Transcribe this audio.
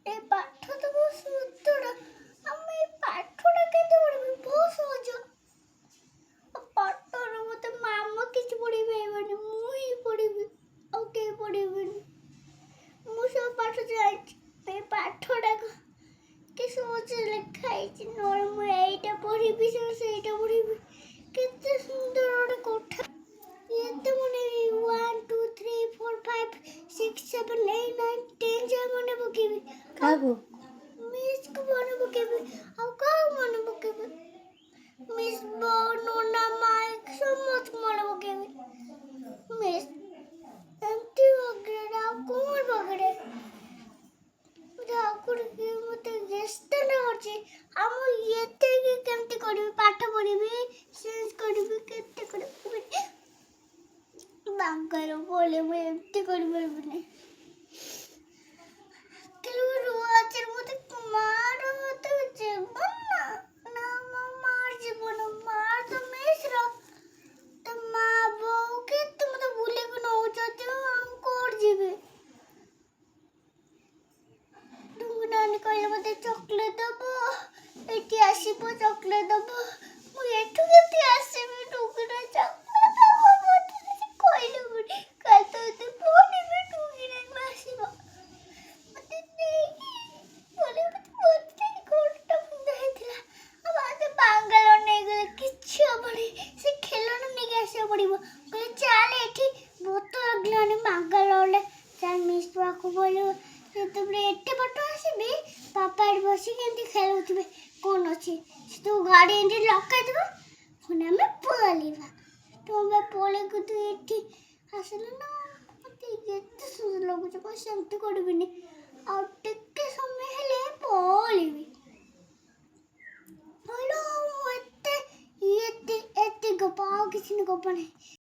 ଏ ପାଠ ତ ବହୁତ ସୁନ୍ଦର। ଆମେ ଏ ପାଠଟା କେମିତି ପଢ଼ିବୁ? ବହୁତ ସହଜ। ପାଠର ମତେ ମାମା କିଛି ପଢ଼େଇ ପାରିବନି, ମୁଁ ହିଁ ପଢ଼ିବି, ଆଉ କେହି ପଢ଼େଇବେନି। ମୁଁ ସବୁ ପାଠ ଜାଣିଛି। ଏ ପାଠଟା କି ସହଜ ଲେଖା ହେଇଛି, ନହେଲେ ମୁଁ ଏଇଟା ପଢ଼ିବି, ସେଇଟା ପଢ଼ିବି। କେତେ ସୁନ୍ଦର ଗୋଟେ କୋଠା। ଏତେ ମନେ 1 2 3 4 5 6 7 8 9 10 ଯାଏ ମନେ ପକେଇବି। କାହାକୁ? ମିସ୍କୁ ମନେ ପକେଇବି। ଆଉ କାହାକୁ ମନେ ପକେଇବି? ମିସ୍ ବୋଉ, ନନା, ମାଇକ୍ ସମସ୍ତଙ୍କୁ ମନେ ପକେଇବି। ମିସ୍ ଏମିତି ବଗେରା ଆଉ କଣ ବଗେରା ଯାହାକୁ ମତେ ଗେସ୍ତାନା କରୁଛି। ଆଉ ମୁଁ ଏତେ କେମିତି କରିବି? ପାଠ ପଢ଼ିବି, ଚେଞ୍ଜ କରିବି, କେତେ କରିବି? ବାଙ୍ଗାର ବୋଲେ ମୁଁ ଏମିତି କରିପାରିବିନି। ମତେ ମାର ମତେ ଜୀବନ ନା ମୋ ମାର ଜୀବନ। ମାର ତ ମିଶ୍ର ତ ମା ବୋଉ କେତେ ମତେ ବୁଲେଇକି ନଉଛନ୍ତି। ମୁଁ କୋଉଠି ଯିବି? ଡୁଙ୍ଗୁ ନାନୀ କହିଲେ ମତେ ଚକୋଲେଟ ଦବ, ଏଠି ଆସିବ ଚକୋଲେଟ ଦବ। ମୁଁ ଏଠୁ କେମିତି ଆସିବି? ଡୁଙ୍ଗୁ ନାନୀ ଚକୋଲେଟ ଦବ ମତେ କିଛି କହିଲେ କାଲି ତ ଏତେ ପଢ଼ିବି। ଡୁଙ୍ଗୁ ନାନୀ ଆସିବ ମତେ ନେଇକି ବୋଲେ ମତେ ଗୋଟା ପିନ୍ଧା ହେଇଥିଲା। ଆଉ ମତେ ବାଙ୍ଗାଲୋର ନେଇଗଲେ କିଛି ହବନି। ସେ ଖେଳଣା ନେଇକି ଆସିବାକୁ ପଡ଼ିବ। କହିଲେ ଚାଲେ ଏଠି ଭୂତ ଲାଗିଲାଣି ବାଙ୍ଗାଲୋରରେ, ଚାଲ ମିସ୍ ପାଖକୁ ପଳେଇବ। ଯେତେବେଳେ ଏତେ ବାଟ ଆସିବି, ବାପା ଏଠି ବସିକି ଏମିତି ଖେଳୁଥିବେ। କ'ଣ ଅଛି? ସେ ତୁ ଗାଡ଼ି ଏମିତି ଲଗାଇଦେବା, ପୁଣି ଆମେ ପଳେଇବା। ତୁମେ ପଳେଇକୁ ତୁ ଏଠି ଆସିଲେ ନା ମତେ ଏତେ ସୁନ୍ଦର ଲାଗୁଛି। ମୁଁ ସେମିତି କରିବିନି। ଆଉ ଟିକେ ସମୟ ହେଲେ ପଳେଇବି। ମୁଁ ଏତେ ଗପ ଆଉ କିଛି ଗପ ନାହିଁ।